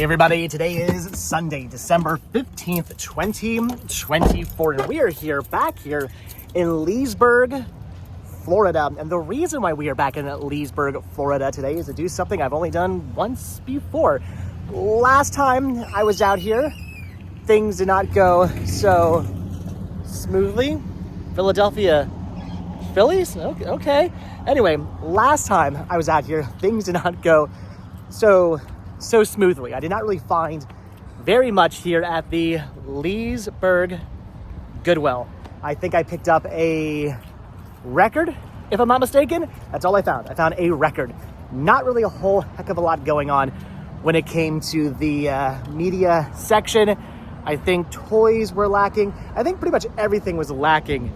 Hey everybody, today is Sunday, December 15th, 2024, and we are back here in Leesburg, Florida. And the reason why we are back in Leesburg, Florida today is to do something I've only done once before. Last time I was out here, things did not go so smoothly. Philadelphia Phillies? Okay. Anyway, last time I was out here, things did not go so smoothly. I did not really find very much here at the Leesburg Goodwill. I think I picked up a record, if I'm not mistaken. That's all I found. I found a record. Not really a whole heck of a lot going on when it came to the media section. I think toys were lacking. I think pretty much everything was lacking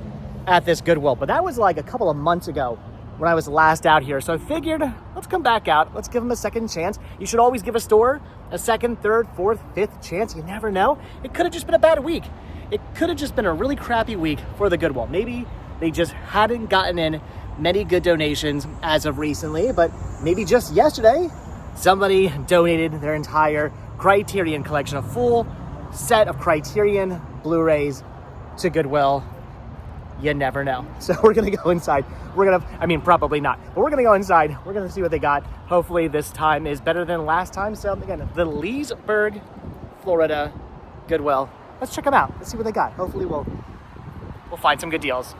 at this Goodwill, but that was like a couple of months ago when I was last out here. So I figured, let's come back out. Let's give them a second chance. You should always give a store a second, third, fourth, fifth chance. You never know. It could have just been a bad week. It could have just been a really crappy week for the Goodwill. Maybe they just hadn't gotten in many good donations as of recently, but maybe just yesterday, somebody donated their entire Criterion collection, a full set of Criterion Blu-rays to Goodwill. You never know. So we're gonna go inside. Probably not, but we're gonna go inside. We're gonna see what they got. Hopefully this time is better than last time. So again, the Leesburg, Florida Goodwill. Let's check them out. Let's see what they got. Hopefully we'll find some good deals.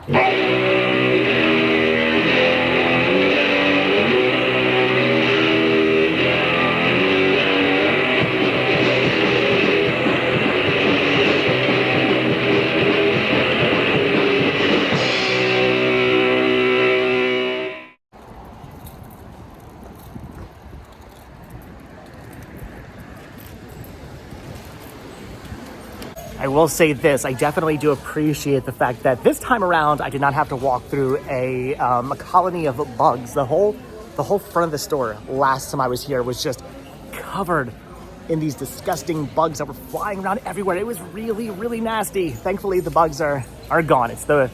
I will say this, I definitely do appreciate the fact that this time around, I did not have to walk through a colony of bugs. The whole front of the store last time I was here was just covered in these disgusting bugs that were flying around everywhere. It was really, really nasty. Thankfully, the bugs are gone. It's the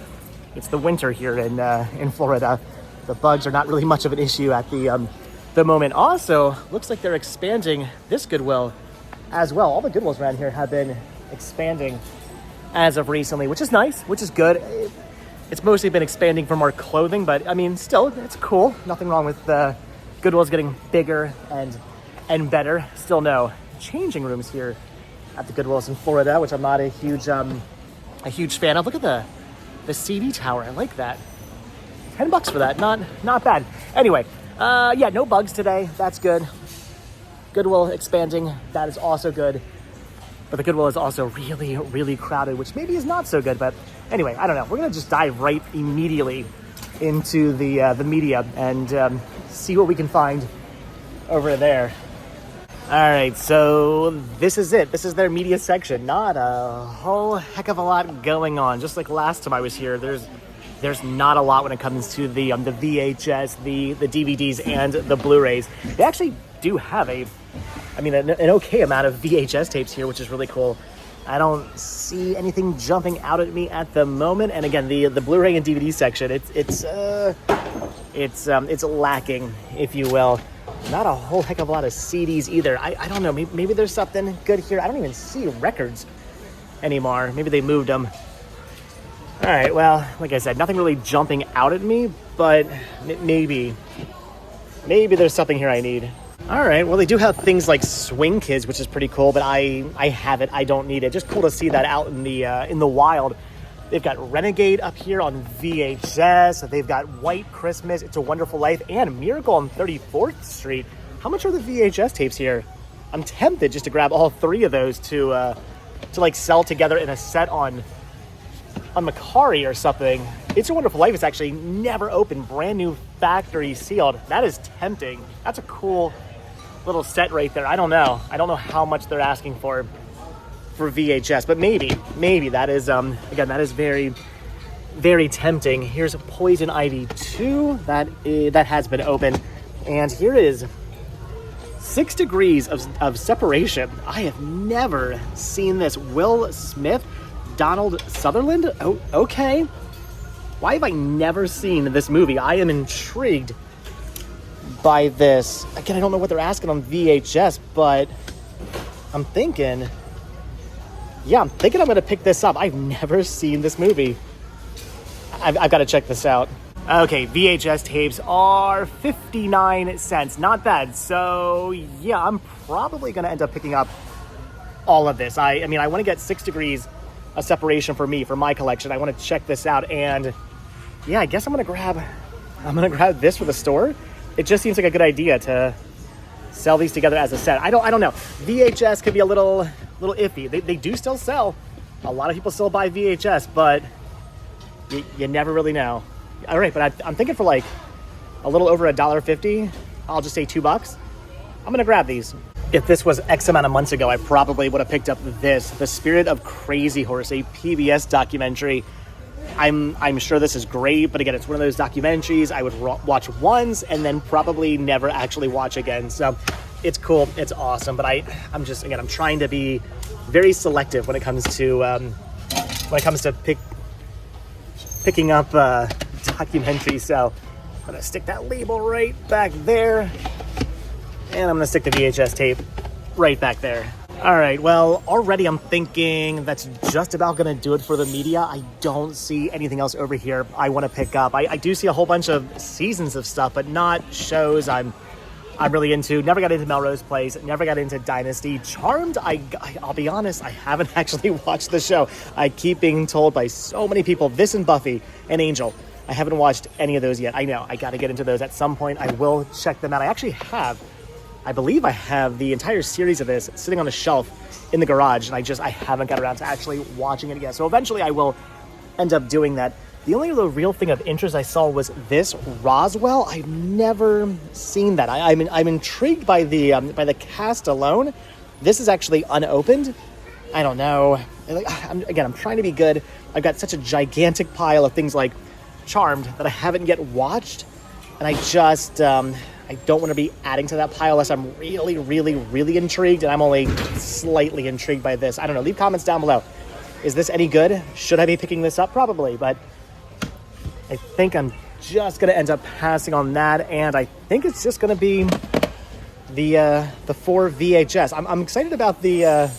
winter here in Florida. The bugs are not really much of an issue at the moment. Also, looks like they're expanding this Goodwill as well. All the Goodwills around here have been expanding as of recently, which is nice, which is good. It's mostly been expanding for more clothing, but I mean, still, it's cool. Nothing wrong with Goodwill's getting bigger and better. Still no changing rooms here at the Goodwills in Florida, which I'm not a huge fan of. Look at the CD tower. I like that. $10 for that. Not bad. Anyway, yeah, no bugs today. That's good. Goodwill expanding. That is also good. But the Goodwill is also really, really crowded, which maybe is not so good. But anyway, I don't know. We're going to just dive right immediately into the media and see what we can find over there. All right, so this is it. This is their media section. Not a whole heck of a lot going on. Just like last time I was here, there's not a lot when it comes to the VHS, the DVDs, and the Blu-rays. They actually do have an okay amount of VHS tapes here, which is really cool. I don't see anything jumping out at me at the moment. And again, the Blu-ray and DVD section, it's lacking, if you will. Not a whole heck of a lot of CDs either. I don't know. Maybe there's something good here. I don't even see records anymore. Maybe they moved them. All right. Well, like I said, nothing really jumping out at me, but maybe there's something here I need. All right, well, they do have things like Swing Kids, which is pretty cool, but I have it. I don't need it. Just cool to see that out in the wild. They've got Renegade up here on VHS. They've got White Christmas, It's a Wonderful Life, and Miracle on 34th Street. How much are the VHS tapes here? I'm tempted just to grab all three of those to like sell together in a set on Mercari or something. It's a Wonderful Life is actually never opened, brand new factory sealed. That is tempting. That's a cool little set right there. I don't know how much they're asking for VHS, but maybe that is again, that is very, very tempting. Here's Poison Ivy 2 that has been opened, and here is 6 Degrees of Separation. I have never seen this. Will Smith, Donald Sutherland. Oh, okay. Why have I never seen this movie? I am intrigued by this. Again, I don't know what they're asking on VHS, but I'm thinking I'm going to pick this up. I've never seen this movie. I've got to check this out. Okay, VHS tapes are 59 cents. Not bad. So, yeah, I'm probably going to end up picking up all of this. I mean, I want to get 6 degrees of separation for me, for my collection. I want to check this out. And, yeah, I guess I'm going to grab this for the store. It just seems like a good idea to sell these together as a set. I don't know. VHS could be a little iffy. They do still sell. A lot of people still buy VHS, but you never really know. All right, but I'm thinking for like a little over $1.50. I'll just say $2. I'm gonna grab these. If this was X amount of months ago, I probably would have picked up this, The Spirit of Crazy Horse, a PBS documentary. I'm sure this is great, but again, it's one of those documentaries I would watch once and then probably never actually watch again. So it's cool, it's awesome, but I'm trying to be very selective when it comes to picking up documentaries. So I'm gonna stick that label right back there, and I'm gonna stick the VHS tape right back there. All right, well, already I'm thinking that's just about gonna do it for the media. I don't see anything else over here I want to pick up. I do see a whole bunch of seasons of stuff, but not shows I'm really into. Never got into Melrose Place, never got into Dynasty. Charmed, I'll be honest, I haven't actually watched the show. I keep being told by so many people, this and Buffy and Angel. I haven't watched any of those yet. I know, I gotta get into those at some point. I will check them out. I believe I have the entire series of this sitting on the shelf in the garage, and I haven't got around to actually watching it yet. So eventually I will end up doing that. The only other real thing of interest I saw was this Roswell. I've never seen that. I'm intrigued by the cast alone. This is actually unopened. I don't know. I'm trying to be good. I've got such a gigantic pile of things like Charmed that I haven't yet watched, and I don't want to be adding to that pile unless I'm really, really, really intrigued, and I'm only slightly intrigued by this. I don't know. Leave comments down below. Is this any good? Should I be picking this up? Probably, but I think I'm just going to end up passing on that, and I think it's just going to be the 4 VHS. I'm excited about the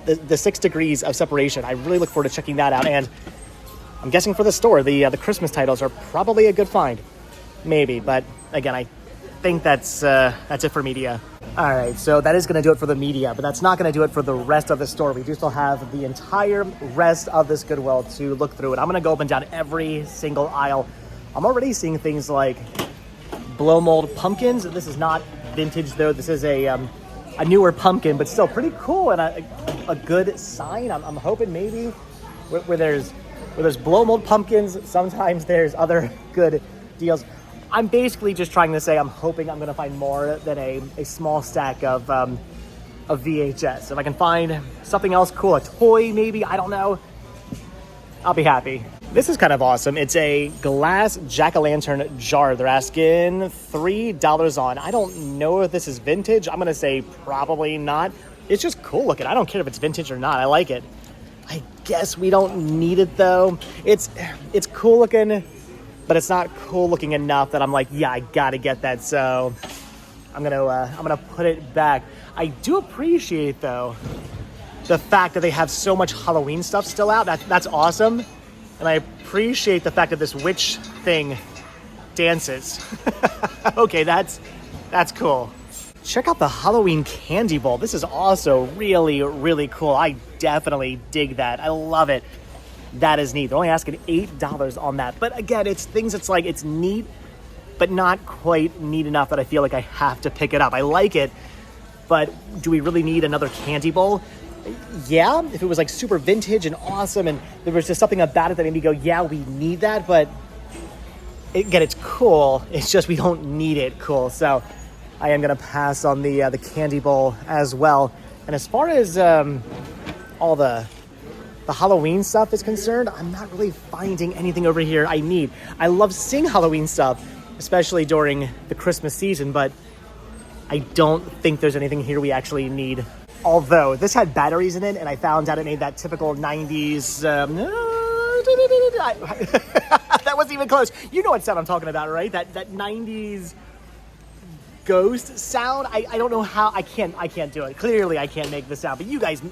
6 degrees of separation. I really look forward to checking that out, and I'm guessing for the store, the Christmas titles are probably a good find. Maybe, but again, I think that's it for media. All right, so that is going to do it for the media, but that's not going to do it for the rest of the store. We do still have the entire rest of this Goodwill to look through, and I'm going to go up and down every single aisle. I'm already seeing things like blow mold pumpkins. This is not vintage though. This is a newer pumpkin, but still pretty cool and a good sign. I'm hoping maybe where there's blow mold pumpkins, sometimes there's other good deals. I'm basically just trying to say I'm hoping I'm going to find more than a small stack of VHS. If I can find something else cool, a toy maybe, I don't know, I'll be happy. This is kind of awesome. It's a glass jack-o'-lantern jar. They're asking $3 on. I don't know if this is vintage. I'm going to say probably not. It's just cool looking. I don't care if it's vintage or not. I like it. I guess we don't need it though. It's cool looking, but it's not cool looking enough that I'm like, yeah, I gotta get that. So I'm gonna put it back. I do appreciate though the fact that they have so much Halloween stuff still out. That's awesome, and I appreciate the fact that this witch thing dances. Okay, that's cool. Check out the Halloween candy bowl. This is also really, really cool. I definitely dig that. I love it. That is neat. They're only asking $8 on that. But again, it's things that's like, it's neat, but not quite neat enough that I feel like I have to pick it up. I like it, but do we really need another candy bowl? Yeah, if it was like super vintage and awesome and there was just something about it that made me go, yeah, we need that, but again, it's cool. It's just we don't need it cool. So I am going to pass on the candy bowl as well. And as far as all the Halloween stuff is concerned, I'm not really finding anything over here I need. I love seeing Halloween stuff, especially during the Christmas season, but I don't think there's anything here we actually need. Although this had batteries in it, and I found out it made that typical 90s... that wasn't even close. You know what sound I'm talking about, right? That 90s ghost sound. I don't know how, I can't do it. Clearly I can't make this sound, but you guys,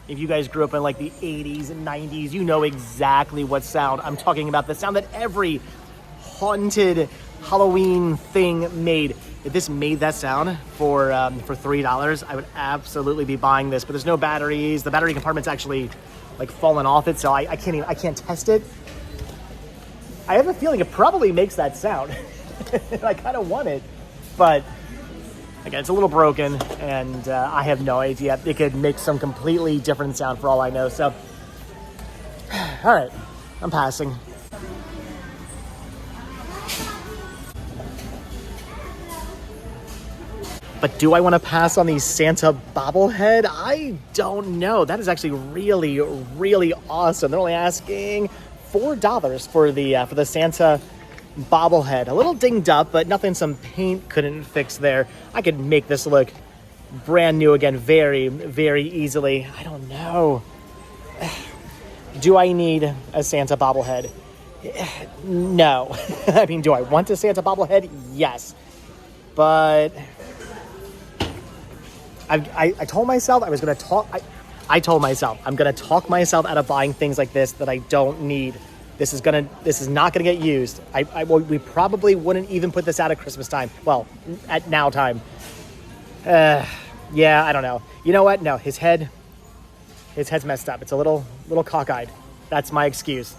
if you guys grew up in like the 80s and 90s, you know exactly what sound I'm talking about. The sound that every haunted Halloween thing made. If this made that sound for $3, I would absolutely be buying this, but there's no batteries. The battery compartment's actually like fallen off it, so I can't test it. I have a feeling it probably makes that sound. I kind of want it, but again, it's a little broken, and I have no idea. It could make some completely different sound for all I know. So, all right, I'm passing. But do I want to pass on the Santa bobblehead? I don't know. That is actually really, really awesome. They're only asking $4 for the Santa bobblehead. A little dinged up, but nothing some paint couldn't fix there. I could make this look brand new again very, very easily. I don't know. Do I need a Santa bobblehead? No. I mean, do I want a Santa bobblehead? Yes. But I told myself I was going to talk. I told myself I'm going to talk myself out of buying things like this that I don't need. This is not going to get used. We probably wouldn't even put this out at Christmas time. Well, at now time. Yeah, I don't know. You know what? No, his head's messed up. It's a little cockeyed. That's my excuse.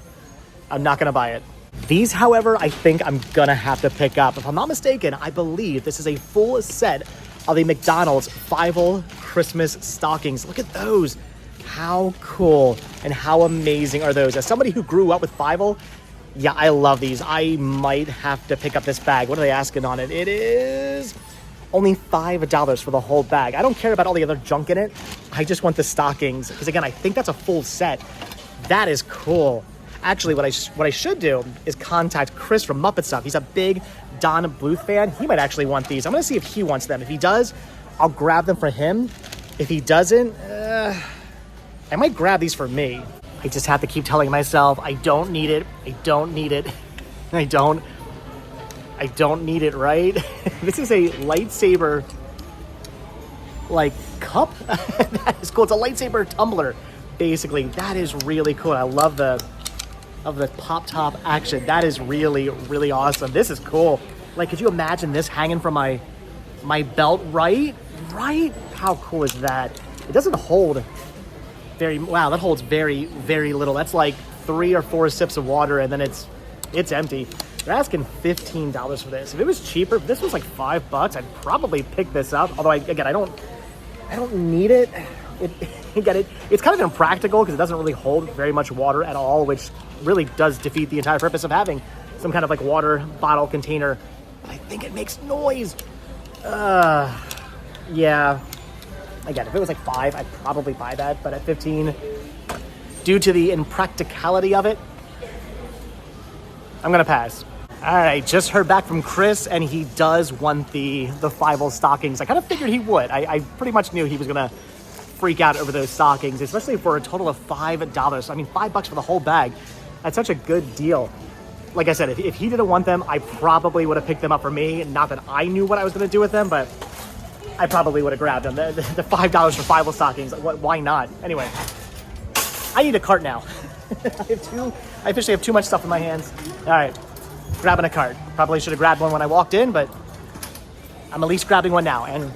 I'm not going to buy it. These, however, I think I'm going to have to pick up. If I'm not mistaken, I believe this is a full set of the McDonald's Fievel Christmas stockings. Look at those. How cool and how amazing are those? As somebody who grew up with Fievel, yeah, I love these. I might have to pick up this bag. What are they asking on it? It is only $5 for the whole bag. I don't care about all the other junk in it. I just want the stockings, because again, I think that's a full set. That is cool. Actually, what I should do is contact Chris from Muppet Stuff. He's a big Don Bluth fan. He might actually want these. I'm going to see if he wants them. If he does, I'll grab them for him. If he doesn't, I might grab these for me. I just have to keep telling myself, I don't need it. I don't need it. I don't need it, right? This is a lightsaber, like, cup? That is cool. It's a lightsaber tumbler, basically. That is really cool. I love the pop top action. That is really, really awesome. This is cool. Like, could you imagine this hanging from my belt, right? How cool is that? It doesn't hold wow, that holds very, very little. That's like 3 or 4 sips of water, and then it's empty. They're asking $15 for this. If it was cheaper, if this was like $5, I'd probably pick this up. Although I don't need it. It's kind of impractical because it doesn't really hold very much water at all, which really does defeat the entire purpose of having some kind of like water bottle container. But I think it makes noise. Yeah. Again, if it was like $5, I'd probably buy that. But at $15, due to the impracticality of it, I'm gonna pass. All right, just heard back from Chris, and he does want the Fievel stockings. I kind of figured he would. I pretty much knew he was gonna freak out over those stockings, especially for a total of $5. I mean, $5 for the whole bag. That's such a good deal. Like I said, if he didn't want them, I probably would have picked them up for me. Not that I knew what I was gonna do with them, but I probably would have grabbed them. The $5 for Fievel stockings, why not? Anyway, I need a cart now. I officially have too much stuff in my hands. All right, grabbing a cart. Probably should have grabbed one when I walked in, but I'm at least grabbing one now and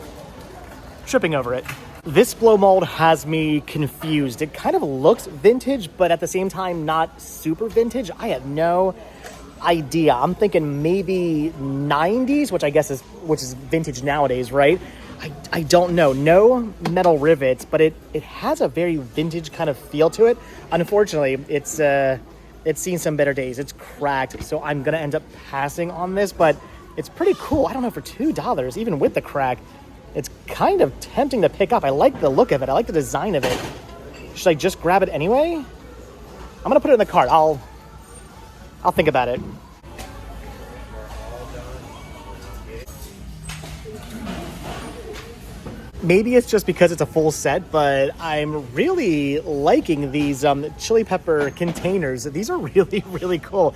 tripping over it. This blow mold has me confused. It kind of looks vintage, but at the same time, not super vintage. I have no idea. I'm thinking maybe 90s, which is vintage nowadays, right? I don't know. No metal rivets, but it has a very vintage kind of feel to it. Unfortunately, it's seen some better days. It's cracked, so I'm gonna end up passing on this, but it's pretty cool. I don't know, for $2, even with the crack, it's kind of tempting to pick up. I like the look of it. I like the design of it. Should I just grab it anyway? I'm gonna put it in the cart. I'll think about it. Maybe it's just because it's a full set, but I'm really liking these chili pepper containers. These are really, really cool.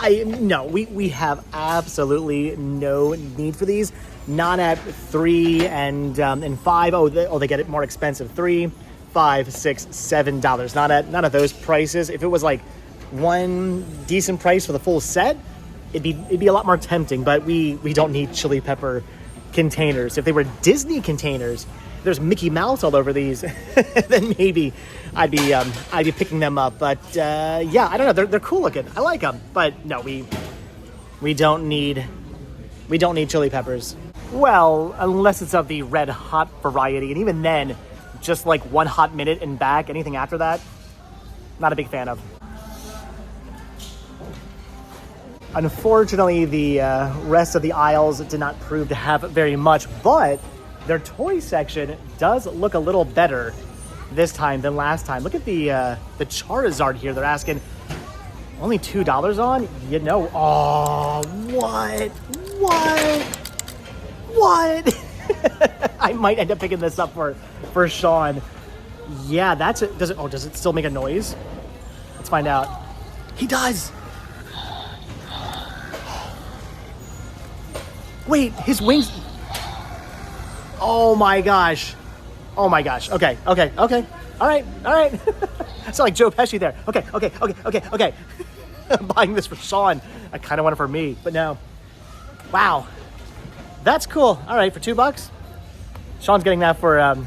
We have absolutely no need for these. not at $3 and $5. Oh, they get it more expensive. $3, $5, $6, $7. Not at those prices. If it was like one decent price for the full set, it'd be a lot more tempting. But we don't need chili pepper containers. If they were Disney containers, there's Mickey Mouse all over these, then maybe I'd be picking them up. But yeah, I don't know. They're cool looking. I like them. But no, we don't need chili peppers. Well, unless it's of the red hot variety, and even then, just like 1 hot minute and back. Anything after that, not a big fan of. Unfortunately, the rest of the aisles did not prove to have very much, but their toy section does look a little better this time than last time. Look at the Charizard here. They're asking only $2 on. You know, oh, what? I might end up picking this up for Sean. Yeah, that's it. Does it still make a noise? Let's find out. He does. Wait, his wings. Oh my gosh. Okay. All right. It's like Joe Pesci there. Okay. I'm buying this for Sean. I kind of want it for me, but no. Wow. That's cool. All right, for $2. Sean's getting that for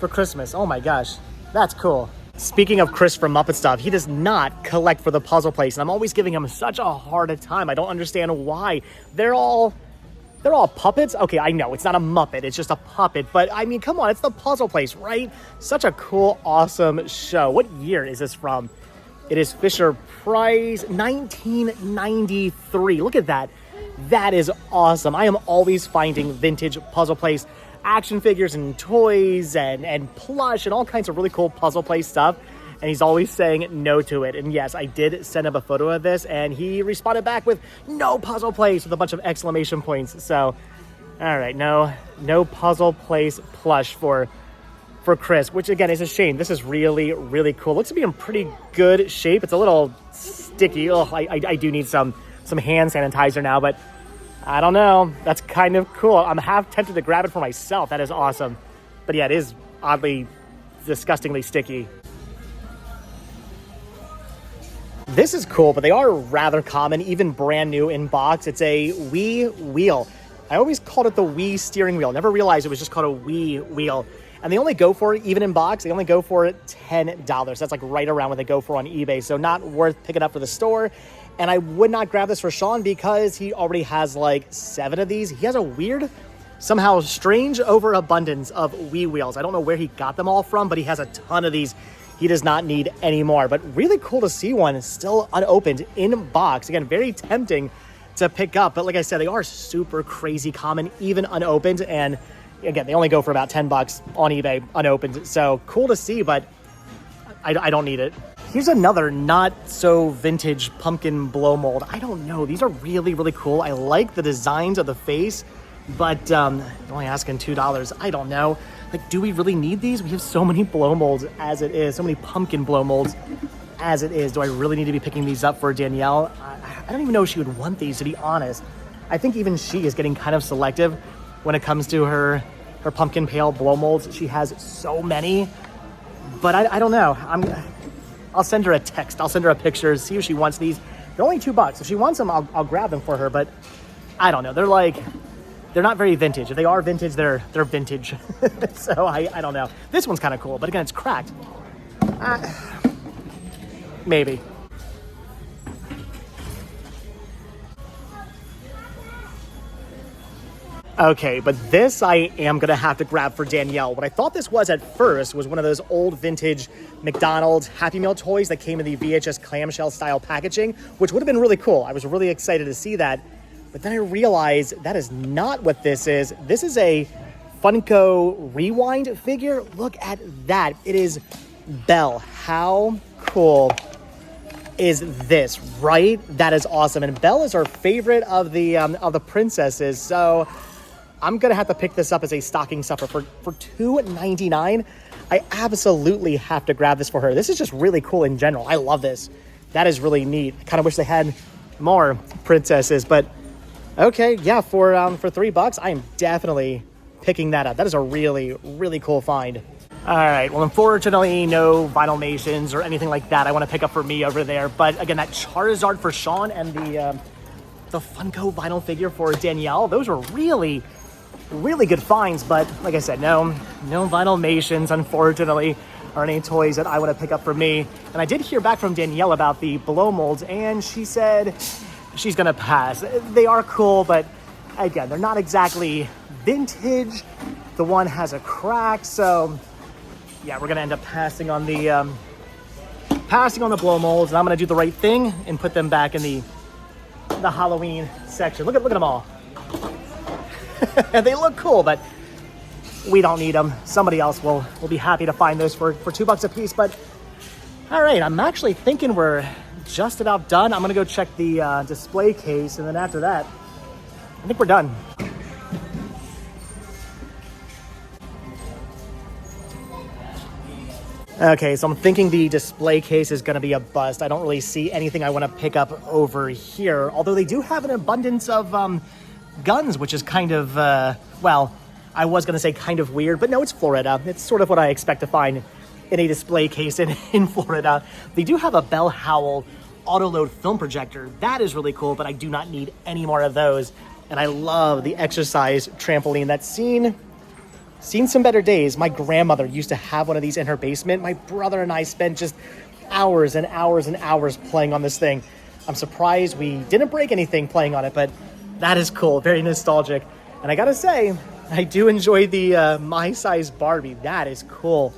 Christmas. Oh my gosh. That's cool. Speaking of Chris from Muppet Stuff, he does not collect for the puzzle place, and I'm always giving him such a hard time. I don't understand why. They're all puppets? Okay, I know, it's not a Muppet, it's just a puppet, but I mean, come on, it's the puzzle place, right? Such a cool, awesome show. What year is this from? It is Fisher-Price, 1993. Look at that. That is awesome. I am always finding vintage puzzle place action figures and toys and plush and all kinds of really cool puzzle play stuff, and he's always saying no to it. And yes, I did send him a photo of this, and he responded back with no puzzle place with a bunch of exclamation points. So all right, no puzzle place plush for Chris, which again is a shame. This is really, really cool. Looks to be in pretty good shape. It's a little sticky. Oh, I do need some hand sanitizer now, but I don't know. That's kind of cool. I'm half tempted to grab it for myself. That is awesome. But yeah, it is oddly, disgustingly sticky. This is cool, but they are rather common, even brand new in box. It's a Wii wheel. I always called it the Wii steering wheel. Never realized it was just called a Wii wheel. And they only go for it, even in box, they only go for $10. That's like right around what they go for on eBay. So not worth picking up for the store. And I would not grab this for Sean because he already has like 7 of these. He has a weird, somehow strange overabundance of Wii wheels. I don't know where he got them all from, but he has a ton of these. He does not need any more. But really cool to see one still unopened in box. Again, very tempting to pick up. But like I said, they are super crazy common, even unopened. And again, they only go for about $10 on eBay unopened. So cool to see, but I don't need it. Here's another not so vintage pumpkin blow mold. I don't know. These are really, really cool. I like the designs of the face, but only asking $2. I don't know. Like, do we really need these? We have so many blow molds as it is, so many pumpkin blow molds as it is. Do I really need to be picking these up for Danielle? I don't even know if she would want these, to be honest. I think even she is getting kind of selective when it comes to her pumpkin pale blow molds. She has so many, but I don't know. I'll send her a text. I'll send her a picture, see if she wants these. They're only $2. If she wants them, I'll grab them for her, but I don't know. They're not very vintage. If they are vintage, they're vintage. So I don't know. This one's kind of cool, but again, it's cracked. Maybe. Okay, but this I am going to have to grab for Danielle. What I thought this was at first was one of those old vintage McDonald's Happy Meal toys that came in the VHS clamshell style packaging, which would have been really cool. I was really excited to see that. But then I realized that is not what this is. This is a Funko Rewind figure. Look at that. It is Belle. How cool is this, right? That is awesome. And Belle is our favorite of the princesses. So I'm going to have to pick this up as a stocking stuffer for $2.99. I absolutely have to grab this for her. This is just really cool in general. I love this. That is really neat. I kind of wish they had more princesses, but Okay, yeah, for $3, I am definitely picking that up. That is a really, really cool find. All right, well, unfortunately, no Vinylmations or anything like that I want to pick up for me over there. But again, that Charizard for Sean and the Funko vinyl figure for Danielle, those were really, really good finds. But like I said, no Vinylmations, unfortunately, or any toys that I want to pick up for me. And I did hear back from Danielle about the blow molds, and she said she's gonna pass. They are cool, but again, they're not exactly vintage. The one has a crack, so yeah, we're gonna end up passing on the blow molds, and I'm gonna do the right thing and put them back in the Halloween section. Look at them all. And they look cool, but we don't need them. Somebody else will be happy to find those for $2 a piece. But all right, I'm actually thinking we're just about done. I'm gonna go check the display case, and then after that, I think we're done. Okay, so I'm thinking the display case is gonna be a bust. I don't really see anything I wanna pick up over here, although they do have an abundance of guns, which is kind of, well, I was gonna say kind of weird, but no, it's Florida. It's sort of what I expect to find in a display case in Florida. They do have a Bell Howell auto-load film projector. That is really cool, but I do not need any more of those. And I love the exercise trampoline. That's seen some better days. My grandmother used to have one of these in her basement. My brother and I spent just hours and hours and hours playing on this thing. I'm surprised we didn't break anything playing on it, but that is cool, very nostalgic. And I gotta say, I do enjoy the My Size Barbie. That is cool.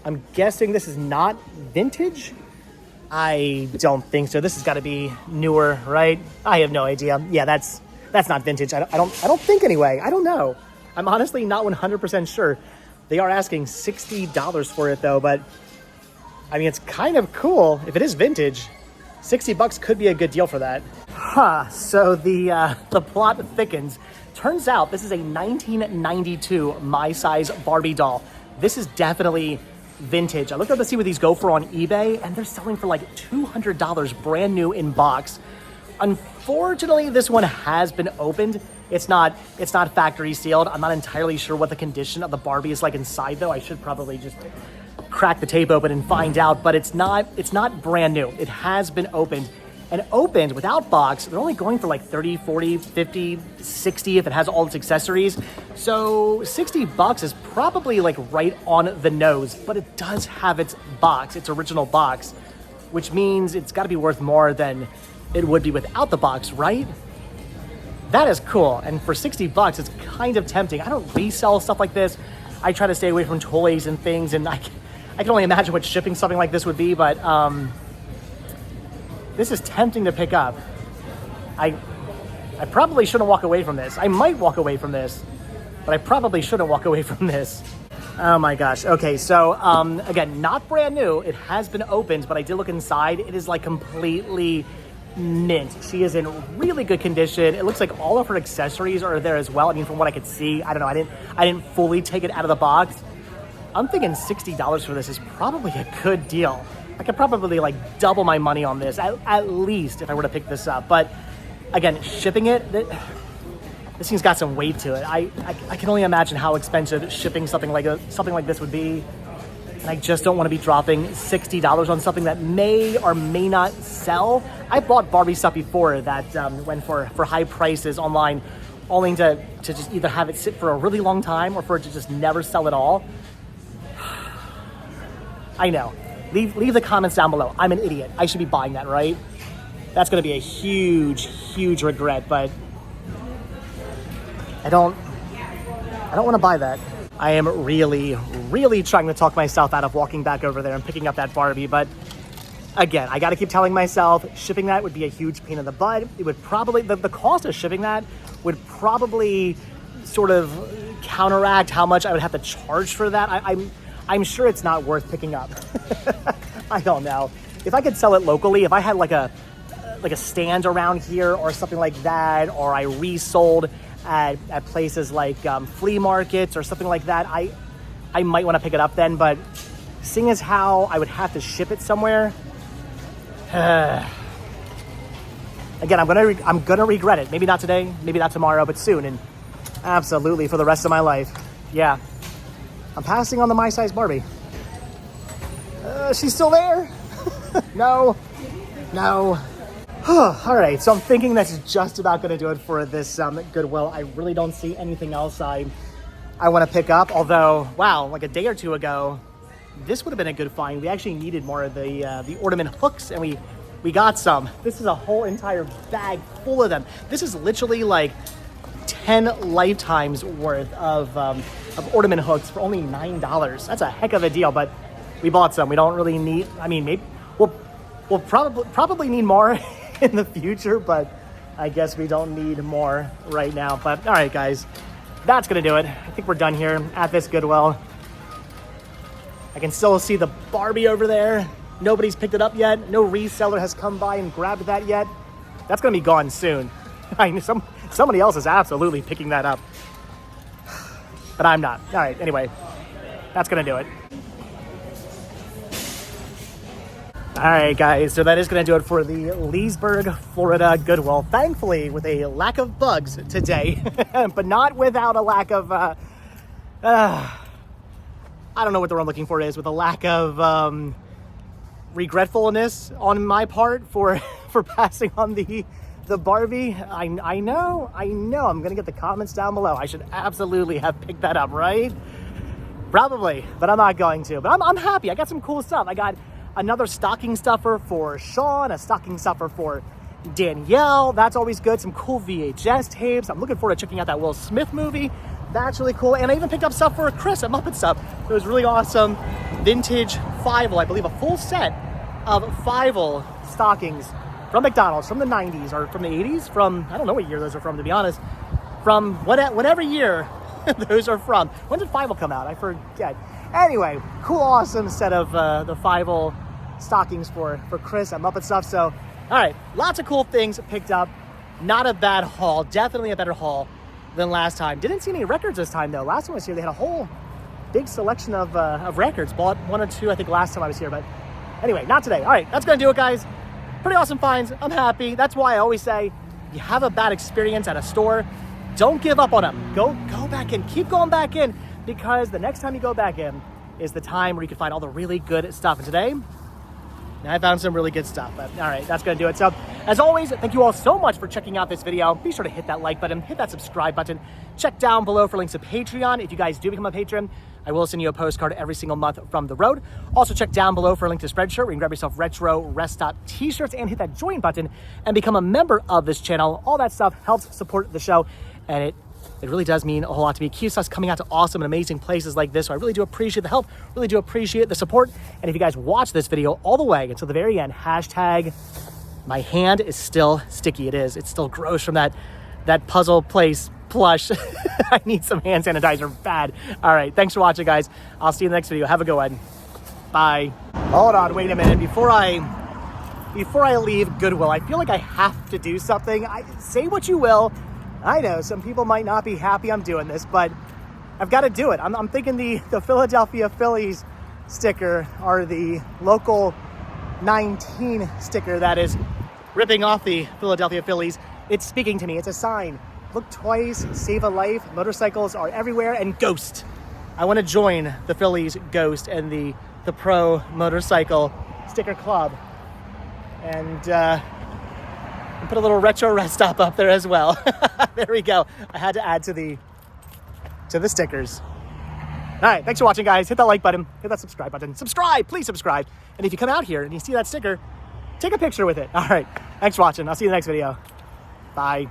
I'm guessing this is not vintage. I don't think so. This has got to be newer, right? I have no idea. Yeah, that's not vintage. I don't think anyway. I don't know. I'm honestly not 100% sure. They are asking $60 for it though, but I mean, it's kind of cool. If it is vintage, $60 could be a good deal for that. So the plot thickens. Turns out this is a 1992 My Size Barbie doll. This is definitely vintage. I looked up to see what these go for on eBay, and they're selling for like $200 brand new in box. Unfortunately, this one has been opened. It's not factory sealed. I'm not entirely sure what the condition of the Barbie is like inside though. I should probably just crack the tape open and find out, but it's not brand new. It has been opened. And opened without box, they're only going for like 30, 40, 50, 60 if it has all its accessories. So $60 is probably like right on the nose, but it does have its box, its original box, which means it's gotta be worth more than it would be without the box, right? That is cool. And for $60, it's kind of tempting. I don't resell stuff like this. I try to stay away from toys and things, and I can only imagine what shipping something like this would be, but this is tempting to pick up. I probably shouldn't walk away from this. I might walk away from this, but I probably shouldn't walk away from this. Oh my gosh. Okay, so again, not brand new. It has been opened, but I did look inside. It is like completely mint. She is in really good condition. It looks like all of her accessories are there as well. I mean, from what I could see, I don't know. I didn't fully take it out of the box. I'm thinking $60 for this is probably a good deal. I could probably like double my money on this, at least if I were to pick this up. But again, shipping it, this thing's got some weight to it. I can only imagine how expensive shipping something like this would be. And I just don't want to be dropping $60 on something that may or may not sell. I bought Barbie stuff before that went for high prices online, only to just either have it sit for a really long time or for it to just never sell at all. I know. Leave the comments down below. I'm an idiot. I should be buying that, right? That's going to be a huge, huge regret, but I don't want to buy that. I am really, really trying to talk myself out of walking back over there and picking up that Barbie, but again, I got to keep telling myself shipping that would be a huge pain in the butt. It would probably, the cost of shipping that would probably sort of counteract how much I would have to charge for that. I'm sure it's not worth picking up. I don't know. If I could sell it locally, if I had like a stand around here or something like that, or I resold at places like flea markets or something like that, I might want to pick it up then. But seeing as how I would have to ship it somewhere, again, I'm gonna regret it. Maybe not today, maybe not tomorrow, but soon, and absolutely for the rest of my life. Yeah, I'm passing on the my size Barbie. She's still there. No. All right, so I'm thinking that's just about gonna do it for this Goodwill. I really don't see anything else I want to pick up. Although, wow, like a day or two ago, this would have been a good find. We actually needed more of the ornament hooks, and we got some. This is a whole entire bag full of them. This is literally like 10 lifetimes worth of ornament hooks for only $9. That's a heck of a deal, but we bought some. We don't really need, I mean, maybe we'll probably need more in the future, but I guess we don't need more right now. But all right, guys, that's gonna do it. I think we're done here at this Goodwill. I can still see the Barbie over there. Nobody's picked it up yet. No reseller has come by and grabbed that yet. That's gonna be gone soon. I mean, somebody else is absolutely picking that up, but I'm not. All right, anyway, that's gonna do it. All right, guys, so that is going to do it for the Leesburg, Florida Goodwill. Thankfully, with a lack of bugs today, but not without a lack of, I don't know what the word I'm looking for is, with a lack of regretfulness on my part for passing on the Barbie. I know, I'm going to get the comments down below. I should absolutely have picked that up, right? Probably, but I'm not going to. But I'm happy. I got some cool stuff. I got another stocking stuffer for Sean, a stocking stuffer for Danielle. That's always good. Some cool VHS tapes. I'm looking forward to checking out that Will Smith movie. That's really cool. And I even picked up stuff for Chris at Muppet Stuff. It was really awesome. Vintage Fievel, I believe a full set of Fievel stockings from McDonald's, from the 90s or from the 80s, from, I don't know what year those are from, to be honest. From whatever year those are from. When did Fievel come out? I forget. Anyway, cool, awesome set of the Fievel stockings for Chris at Muppet Stuff. So, all right, lots of cool things picked up. Not a bad haul. Definitely a better haul than last time. Didn't see any records this time, though. Last time I was here, they had a whole big selection of records. Bought one or two, I think, last time I was here. But anyway, not today. All right, that's going to do it, guys. Pretty awesome finds. I'm happy. That's why I always say, you have a bad experience at a store, don't give up on them. Go back in. Keep going back in, because the next time you go back in is the time where you can find all the really good stuff. And today, I found some really good stuff. But all right, that's going to do it. So as always, thank you all so much for checking out this video. Be sure to hit that like button, hit that subscribe button. Check down below for links to Patreon. If you guys do become a patron, I will send you a postcard every single month from the road. Also check down below for a link to Spreadshirt, where you can grab yourself retro rest stop t-shirts and hit that join button and become a member of this channel. All that stuff helps support the show, and it really does mean a whole lot to me. It keeps us coming out to awesome and amazing places like this. So I really do appreciate the help, really do appreciate the support. And if you guys watch this video all the way until the very end, hashtag, my hand is still sticky. It is. It's still gross from that puzzle place plush. I need some hand sanitizer bad. All right. Thanks for watching, guys. I'll see you in the next video. Have a good one. Bye. Hold on. Wait a minute. Before I leave Goodwill, I feel like I have to do something. Say what you will. I know some people might not be happy I'm doing this, but I've got to do it. I'm thinking the Philadelphia Phillies sticker, or the local 19 sticker that is ripping off the Philadelphia Phillies. It's speaking to me. It's a sign. Look twice, save a life. Motorcycles are everywhere, and Ghost. I want to join the Phillies Ghost and the Pro Motorcycle Sticker Club. And put a little retro rest stop up there as well. There we go. I had to add to the stickers. All right, thanks for watching, guys. Hit that like button, hit that subscribe button. Subscribe, please subscribe. And if you come out here and you see that sticker, take a picture with it. All right, thanks for watching. I'll see you in the next video. Bye.